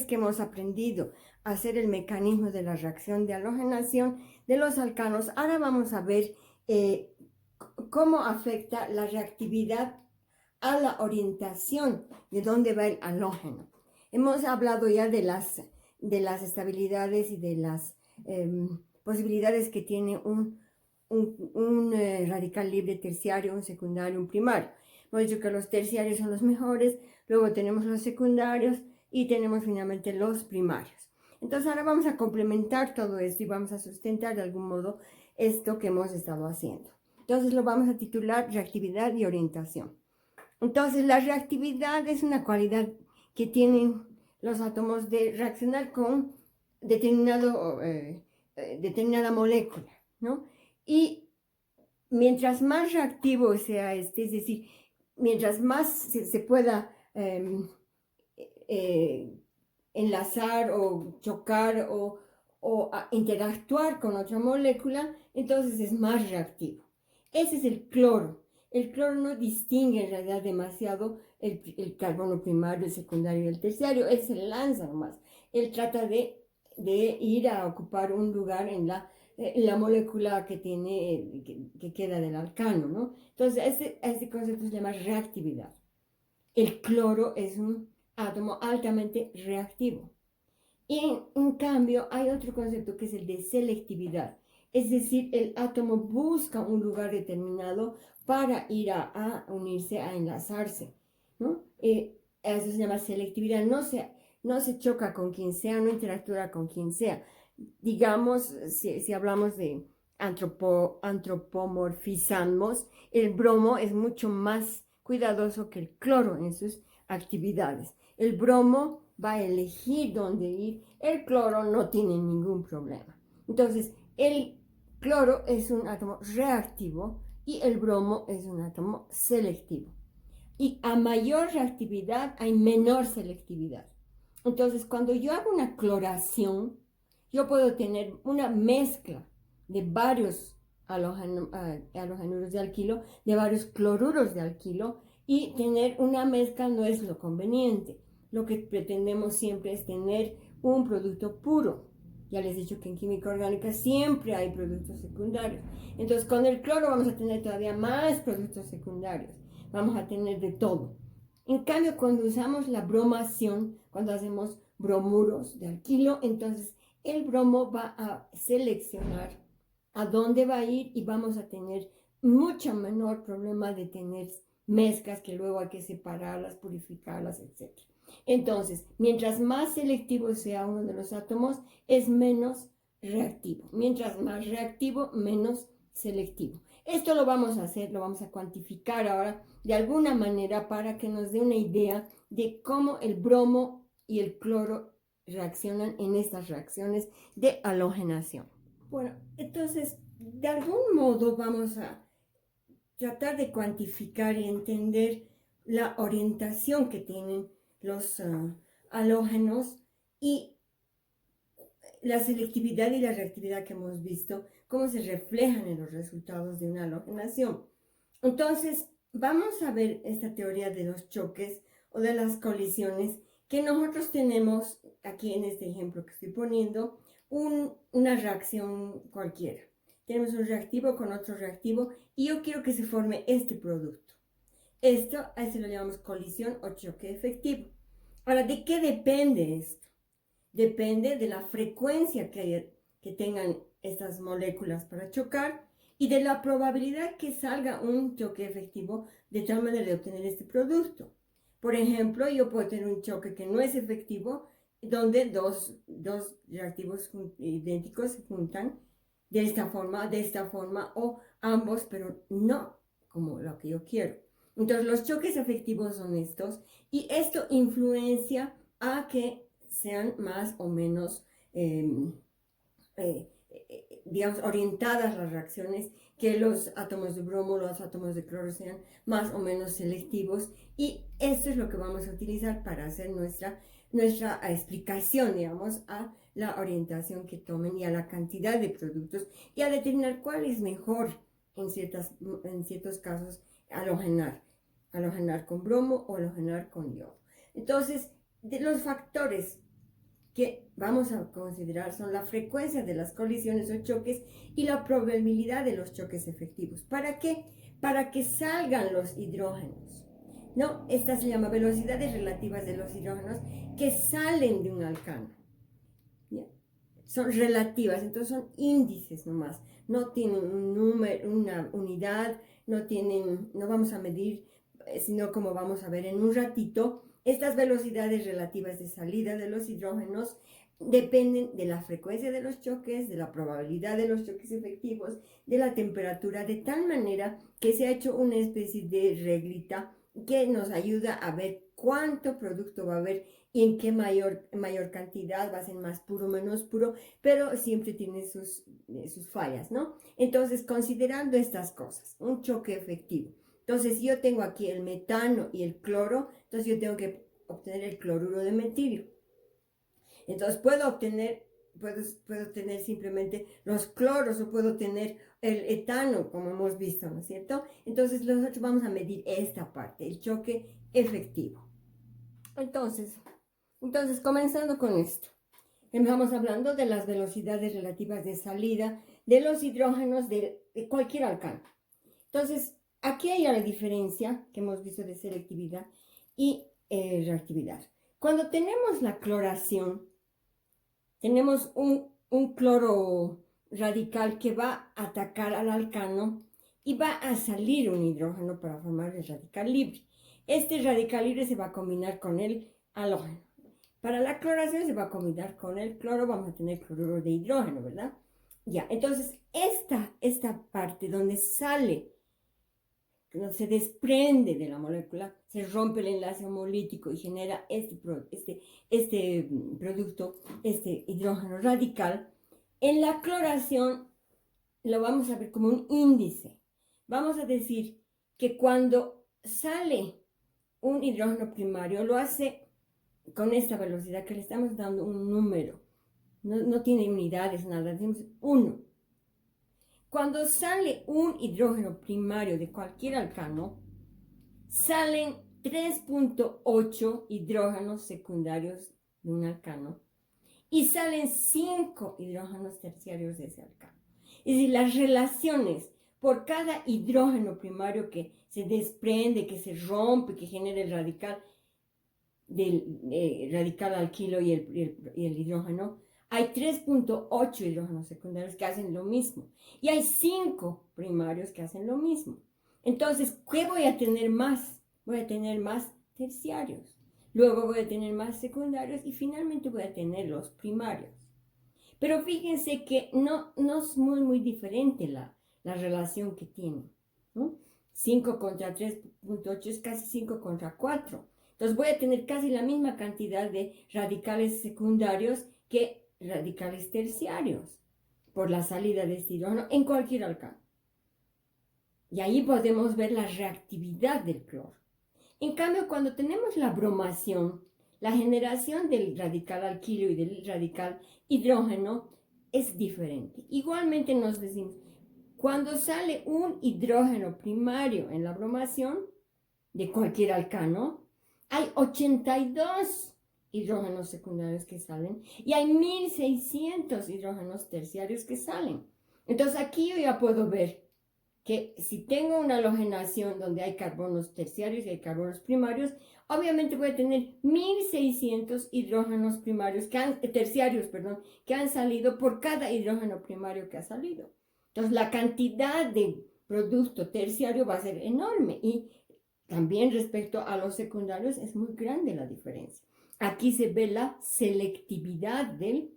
que hemos aprendido a hacer el mecanismo de la reacción de halogenación de los alcanos, ahora vamos a ver cómo afecta la reactividad a la orientación de dónde va el halógeno. Hemos hablado ya de las estabilidades y de las posibilidades que tiene un radical libre terciario, un secundario, un primario. Hemos dicho que los terciarios son los mejores, luego tenemos los secundarios y tenemos finalmente los primarios. Entonces ahora vamos a complementar todo esto y vamos a sustentar de algún modo esto que hemos estado haciendo. Entonces lo vamos a titular reactividad y orientación. Entonces la reactividad es una cualidad que tienen los átomos de reaccionar con determinada molécula, ¿no? Y mientras más reactivo sea este, es decir, mientras más se pueda enlazar o chocar o interactuar con otra molécula, entonces es más reactivo. Ese es el cloro. El cloro no distingue en realidad demasiado el carbono primario, el secundario y el terciario. Él se lanza nomás. Él trata de ir a ocupar un lugar en la molécula que queda del alcano, ¿no? Entonces, este concepto se llama reactividad. El cloro es un átomo altamente reactivo. Y en cambio, hay otro concepto que es el de selectividad. Es decir, el átomo busca un lugar determinado para ir a unirse, a enlazarse, ¿no? Eso se llama selectividad. No se choca con quien sea, no interactúa con quien sea. Digamos, si hablamos de antropomorfizamos, el bromo es mucho más cuidadoso que el cloro en sus actividades. El bromo va a elegir dónde ir, el cloro no tiene ningún problema. Entonces, el cloro es un átomo reactivo y el bromo es un átomo selectivo. Y a mayor reactividad hay menor selectividad. Entonces, cuando yo hago una cloración, yo puedo tener una mezcla de varios halogenuros de alquilo, de varios cloruros de alquilo, y tener una mezcla no es lo conveniente. Lo que pretendemos siempre es tener un producto puro. Ya les he dicho que en química orgánica siempre hay productos secundarios. Entonces, con el cloro vamos a tener todavía más productos secundarios. Vamos a tener de todo. En cambio, cuando usamos la bromación, cuando hacemos bromuros de alquilo, entonces el bromo va a seleccionar a dónde va a ir y vamos a tener mucho menor problema de tener mezclas que luego hay que separarlas, purificarlas, etc. Entonces, mientras más selectivo sea uno de los átomos, es menos reactivo. Mientras más reactivo, menos selectivo. Esto lo vamos a hacer, lo vamos a cuantificar ahora de alguna manera para que nos dé una idea de cómo el bromo y el cloro reaccionan en estas reacciones de halogenación. Bueno, entonces, de algún modo vamos a tratar de cuantificar y entender la orientación que tienen los halógenos y la selectividad y la reactividad que hemos visto, cómo se reflejan en los resultados de una halogenación. Entonces, vamos a ver esta teoría de los choques o de las colisiones que nosotros tenemos aquí en este ejemplo que estoy poniendo, una reacción cualquiera. Tenemos un reactivo con otro reactivo y yo quiero que se forme este producto. Esto, a eso lo llamamos colisión o choque efectivo. Ahora, ¿de qué depende esto? Depende de la frecuencia que tengan estas moléculas para chocar y de la probabilidad que salga un choque efectivo de tal manera de obtener este producto. Por ejemplo, yo puedo tener un choque que no es efectivo, donde dos reactivos idénticos se juntan de esta forma, o ambos, pero no como lo que yo quiero. Entonces, los choques efectivos son estos, y esto influencia a que sean más o menos, digamos, orientadas las reacciones, que los átomos de bromo, los átomos de cloro sean más o menos selectivos, y esto es lo que vamos a utilizar para hacer nuestra explicación, digamos, a la orientación que tomen y a la cantidad de productos y a determinar cuál es mejor en ciertos casos halogenar con bromo o halogenar con yodo. Entonces, de los factores que vamos a considerar son la frecuencia de las colisiones o choques y la probabilidad de los choques efectivos. ¿Para qué? Para que salgan los hidrógenos. ¿No? Esta se llama velocidades relativas de los hidrógenos que salen de un alcano. ¿Ya? Son relativas, entonces son índices nomás. No tienen un número, una unidad, no vamos a medir, sino como vamos a ver en un ratito, estas velocidades relativas de salida de los hidrógenos dependen de la frecuencia de los choques, de la probabilidad de los choques efectivos, de la temperatura, de tal manera que se ha hecho una especie de reglita que nos ayuda a ver cuánto producto va a haber y en qué mayor cantidad, va a ser más puro o menos puro, pero siempre tiene sus fallas, ¿no? Entonces, considerando estas cosas, un choque efectivo. Entonces, si yo tengo aquí el metano y el cloro, entonces yo tengo que obtener el cloruro de metilio. Entonces, puedo tener simplemente los cloros o puedo tener el etano, como hemos visto, ¿no es cierto? Entonces, nosotros vamos a medir esta parte, el choque efectivo. Entonces, comenzando con esto, empezamos hablando de las velocidades relativas de salida de los hidrógenos de cualquier alcano. Entonces, aquí hay la diferencia que hemos visto de selectividad y reactividad. Cuando tenemos la cloración, tenemos un cloro radical que va a atacar al alcano y va a salir un hidrógeno para formar el radical libre. Este radical libre se va a combinar con el halógeno. Para la cloración se va a combinar con el cloro, vamos a tener cloruro de hidrógeno, ¿verdad? Ya, entonces esta parte donde sale, donde se desprende de la molécula, se rompe el enlace homolítico y genera este producto, este hidrógeno radical. En la cloración lo vamos a ver como un índice. Vamos a decir que cuando sale un hidrógeno primario, lo hace con esta velocidad que le estamos dando un número. No tiene unidades, nada, decimos 1. Cuando sale un hidrógeno primario de cualquier alcano, salen 3.8 hidrógenos secundarios de un alcano y salen 5 hidrógenos terciarios de ese alcano. Es decir, las relaciones por cada hidrógeno primario que se desprende, que se rompe, que genera el radical del radical alquilo y el hidrógeno, hay 3.8 hidrógenos secundarios que hacen lo mismo y hay 5 primarios que hacen lo mismo. Entonces, ¿qué voy a tener más? Voy a tener más terciarios, luego voy a tener más secundarios y finalmente voy a tener los primarios. Pero fíjense que no es muy diferente la relación que tienen, ¿no? 5 contra 3.8 es casi 5 contra 4. Entonces voy a tener casi la misma cantidad de radicales secundarios que radicales terciarios por la salida de este hidrógeno en cualquier alcano. Y ahí podemos ver la reactividad del cloro. En cambio, cuando tenemos la bromación, la generación del radical alquilo y del radical hidrógeno es diferente. Igualmente nos decimos, cuando sale un hidrógeno primario en la bromación de cualquier alcano, hay 82 hidrógenos secundarios que salen y hay 1600 hidrógenos terciarios que salen. Entonces aquí yo ya puedo ver que si tengo una halogenación donde hay carbonos terciarios y hay carbonos primarios, obviamente voy a tener 1600 hidrógenos terciarios que han salido por cada hidrógeno primario que ha salido. Entonces la cantidad de producto terciario va a ser enorme y también respecto a los secundarios es muy grande la diferencia. Aquí se ve la selectividad del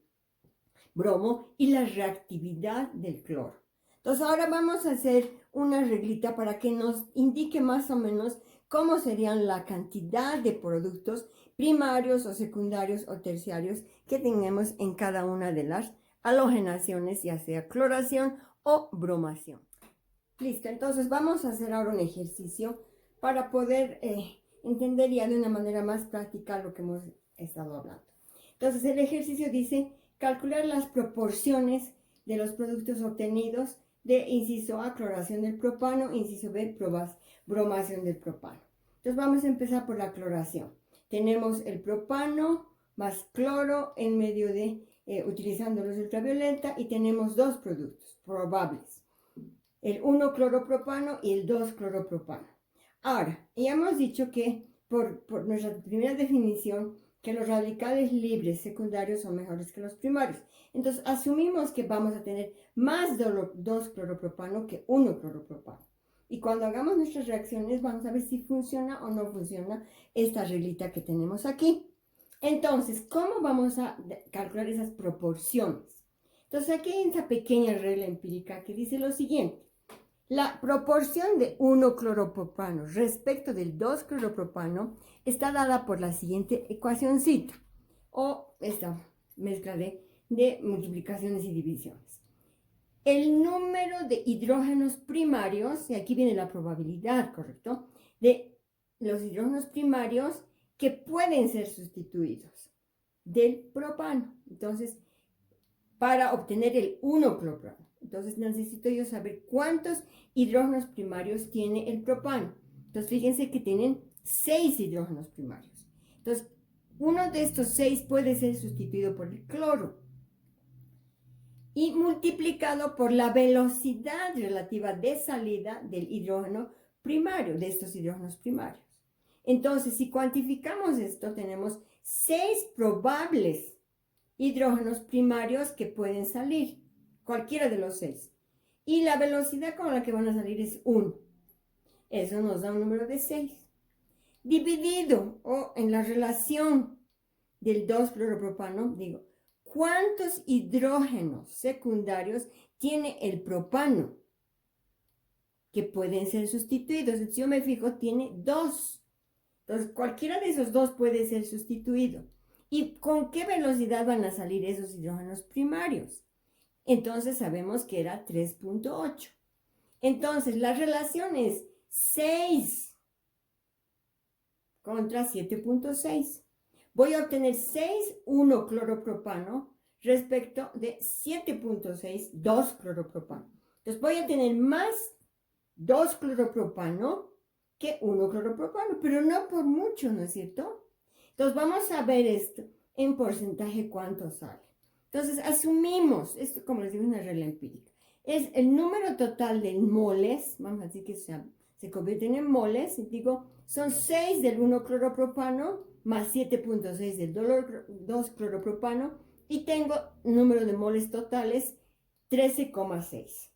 bromo y la reactividad del cloro. Entonces ahora vamos a hacer una reglita para que nos indique más o menos cómo serían la cantidad de productos primarios o secundarios o terciarios que tenemos en cada una de las halogenaciones, ya sea cloración o bromación. Listo, entonces vamos a hacer ahora un ejercicio para poder entender ya de una manera más práctica lo que hemos estado hablando. Entonces el ejercicio dice calcular las proporciones de los productos obtenidos de inciso A, cloración del propano, inciso B, bromación del propano. Entonces vamos a empezar por la cloración. Tenemos el propano, más cloro en medio de, utilizando luz ultravioleta, y tenemos dos productos probables, el 1-cloropropano y el 2-cloropropano. Ahora, ya hemos dicho que por nuestra primera definición, que los radicales libres secundarios son mejores que los primarios. Entonces, asumimos que vamos a tener más 2-cloropropano que 1-cloropropano. Y cuando hagamos nuestras reacciones, vamos a ver si funciona o no funciona esta reglita que tenemos aquí. Entonces, ¿cómo vamos a calcular esas proporciones? Entonces, aquí hay esta pequeña regla empírica que dice lo siguiente. La proporción de 1-cloropropano respecto del 2-cloropropano está dada por la siguiente ecuacióncita, o esta mezcla de multiplicaciones y divisiones. El número de hidrógenos primarios, y aquí viene la probabilidad, ¿correcto?, de los hidrógenos primarios que pueden ser sustituidos del propano. Entonces, para obtener el 1-cloropropano. Entonces necesito yo saber cuántos hidrógenos primarios tiene el propano. Entonces fíjense que tienen 6 hidrógenos primarios. Entonces uno de estos 6 puede ser sustituido por el cloro y multiplicado por la velocidad relativa de salida del hidrógeno primario, de estos hidrógenos primarios. Entonces si cuantificamos esto, tenemos 6 probables hidrógenos primarios que pueden salir, cualquiera de los 6. Y la velocidad con la que van a salir es 1. Eso nos da un número de 6. Dividido, o en la relación del 2-cloropropano, digo, ¿cuántos hidrógenos secundarios tiene el propano que pueden ser sustituidos? Si yo me fijo, tiene 2. Entonces, cualquiera de esos 2 puede ser sustituido. ¿Y con qué velocidad van a salir esos hidrógenos primarios? Entonces sabemos que era 3.8. Entonces la relación es 6 contra 7.6. Voy a obtener 6,1-cloropropano respecto de 7.6, 2-cloropropano. Entonces voy a tener más 2-cloropropano que 1-cloropropano, pero no por mucho, ¿no es cierto? Entonces vamos a ver esto en porcentaje cuánto sale. Entonces asumimos, esto como les digo es una regla empírica, es el número total de moles, vamos a decir que se convierten en moles, y digo, son 6 del 1-cloropropano más 7.6 del 2-cloropropano, y tengo número de moles totales 13,6,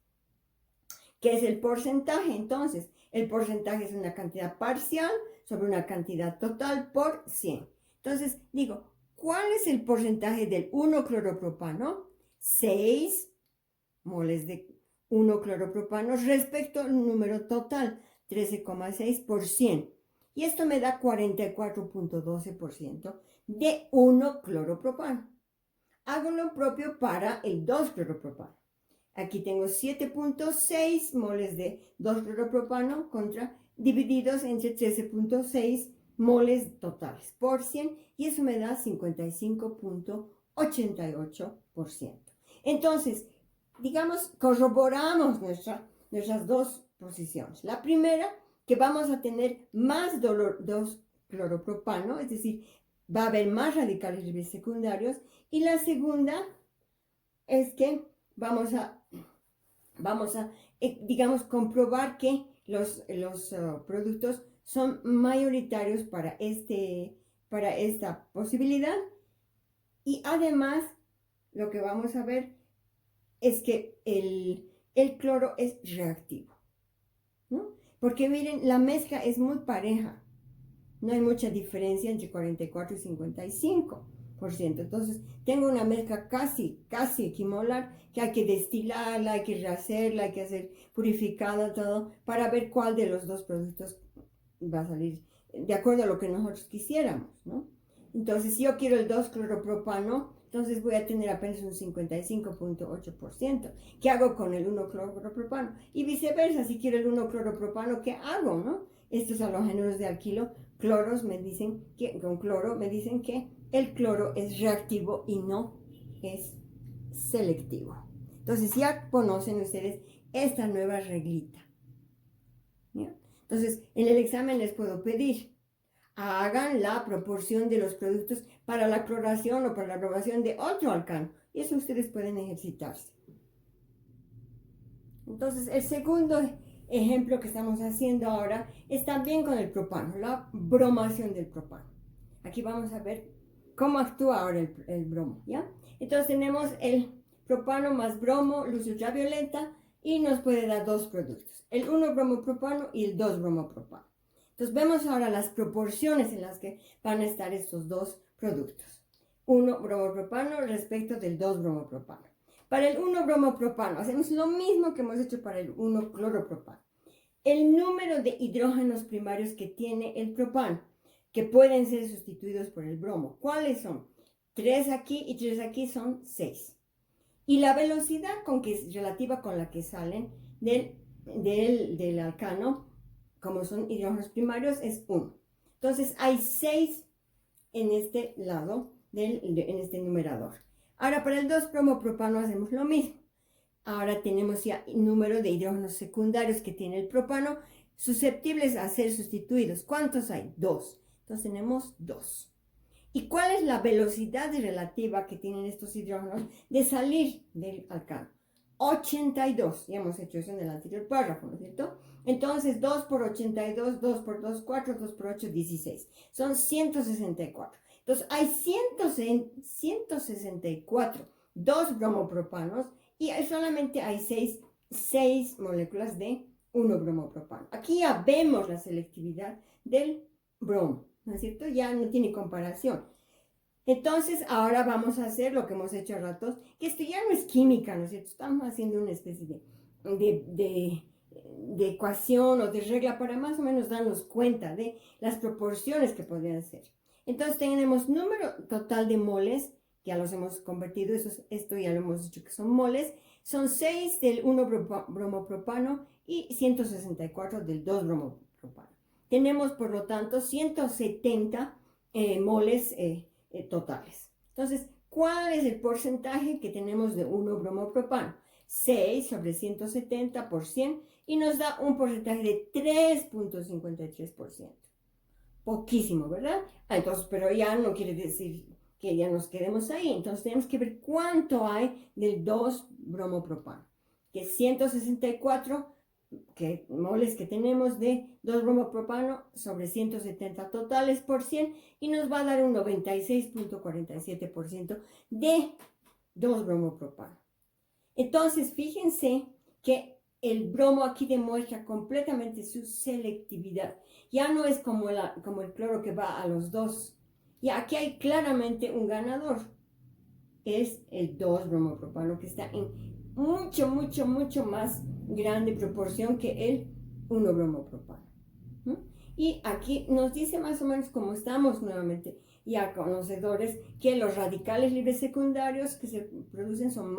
que es el porcentaje. Entonces, el porcentaje es una cantidad parcial sobre una cantidad total por 100. Entonces, digo, ¿cuál es el porcentaje del 1-cloropropano? 6 moles de 1-cloropropano respecto al número total, 13,6 por 100. Y esto me da 44.12% de 1-cloropropano. Hago lo propio para el 2-cloropropano. Aquí tengo 7.6 moles de 2-cloropropano divididos entre 13.6 moles totales por 100, y eso me da 55.88%. Entonces, digamos, corroboramos nuestras dos posiciones. La primera, que vamos a tener más 2-cloropropano, es decir, va a haber más radicales libres secundarios. Y la segunda es que vamos a digamos, comprobar que los productos son mayoritarios para esta posibilidad. Y además, lo que vamos a ver es que el cloro es reactivo, ¿no? Porque miren, la mezcla es muy pareja. No hay mucha diferencia entre 44 y 55%. Entonces, tengo una mezcla casi equimolar, que hay que destilarla, hay que rehacerla, hay que hacer purificada, todo, para ver cuál de los dos productos va a salir de acuerdo a lo que nosotros quisiéramos, ¿no? Entonces, si yo quiero el 2-cloropropano, entonces voy a tener apenas un 55.8%. ¿Qué hago con el 1-cloropropano? Y viceversa, si quiero el 1-cloropropano, ¿qué hago, no? Estos halogénuros de alquilo, cloros, con cloro me dicen que el cloro es reactivo y no es selectivo. Entonces ya conocen ustedes esta nueva reglita, ¿ya? Entonces en el examen les puedo pedir, hagan la proporción de los productos para la cloración o para la aprobación de otro alcano. Y eso ustedes pueden ejercitarse. Entonces, el segundo ejemplo que estamos haciendo ahora es también con el propano, la bromación del propano. Aquí vamos a ver cómo actúa ahora el bromo, ¿ya? Entonces tenemos el propano más bromo, luz ultravioleta, y nos puede dar dos productos, el 1-bromopropano y el 2-bromopropano. Entonces vemos ahora las proporciones en las que van a estar estos dos productos. 1-bromopropano respecto del 2-bromopropano. Para el 1-bromopropano hacemos lo mismo que hemos hecho para el 1-cloropropano. El número de hidrógenos primarios que tiene el propano, que pueden ser sustituidos por el bromo. ¿Cuáles son? 3 aquí y 3 aquí son 6. Y la velocidad relativa con la que salen del alcano, como son hidrógenos primarios, es 1. Entonces hay 6 en este lado, en este numerador. Ahora para el 2-bromopropano hacemos lo mismo. Ahora tenemos ya el número de hidrógenos secundarios que tiene el propano susceptibles a ser sustituidos. ¿Cuántos hay? 2. Entonces tenemos 2. ¿Y cuál es la velocidad relativa que tienen estos hidrógenos de salir del alcano? 82. Ya hemos hecho eso en el anterior párrafo, ¿no es cierto? Entonces 2 por 82, 2 por 2, 4, 2 por 8, 16. Son 164. Entonces hay 164 2-bromopropanos y solamente hay 6 moléculas de 1-bromopropano. Aquí ya vemos la selectividad del bromo, ¿no es cierto? Ya no tiene comparación. Entonces, ahora vamos a hacer lo que hemos hecho a ratos, que esto ya no es química, ¿no es cierto? Estamos haciendo una especie de ecuación o de regla para más o menos darnos cuenta de las proporciones que podrían ser. Entonces, tenemos número total de moles, ya los hemos convertido, esto ya lo hemos dicho que son moles, son 6 del 1-bromopropano y 164 del 2-bromopropano. Tenemos, por lo tanto, 170 moles totales. Entonces, ¿cuál es el porcentaje que tenemos de 1-bromopropano? 6 sobre 170 por 100 y nos da un porcentaje de 3.53%. Poquísimo, ¿verdad? Entonces, pero ya no quiere decir que ya nos quedemos ahí. Entonces, tenemos que ver cuánto hay del 2-bromopropano, que es 164 moles que tenemos de 2-bromopropano sobre 170 totales por 100 y nos va a dar un 96.47% de 2-bromopropano. Entonces, fíjense que el bromo aquí demuestra completamente su selectividad. Ya no es como el cloro que va a los 2. Y aquí hay claramente un ganador. Es el 2-bromopropano que está en mucho más grande proporción que el 1-bromopropano. Y aquí nos dice más o menos cómo estamos nuevamente ya conocedores que los radicales libres secundarios que se producen son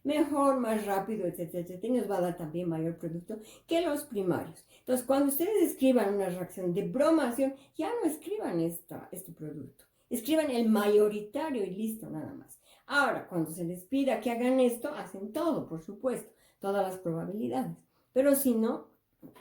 mejor, más rápido, etcétera, etcétera, y nos va a dar también mayor producto que los primarios. Entonces, cuando ustedes escriban una reacción de bromación, ya no escriban este producto, escriban el mayoritario y listo, nada más. Ahora, cuando se les pida que hagan esto, hacen todo, por supuesto, todas las probabilidades, pero si no,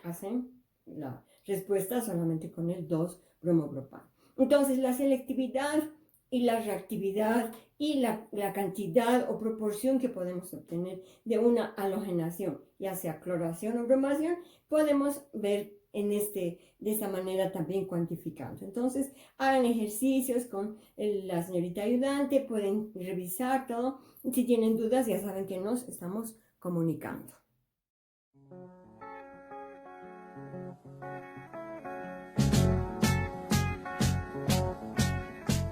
hacen la respuesta solamente con el 2-bromopropano. Entonces, la selectividad y la reactividad y la cantidad o proporción que podemos obtener de una halogenación, ya sea cloración o bromación, podemos ver de esta manera también cuantificando. Entonces, hagan ejercicios con la señorita ayudante, pueden revisar todo. Si tienen dudas, ya saben que nos estamos comunicando.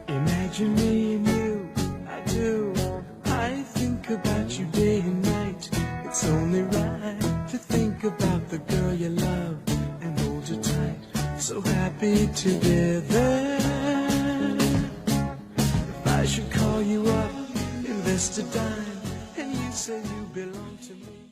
Imagine me and you, I do. I think about you day and night. It's only right to think about the girl you love and hold her tight. So happy together. If I should call you up, invest a dime, and you say you belong to me.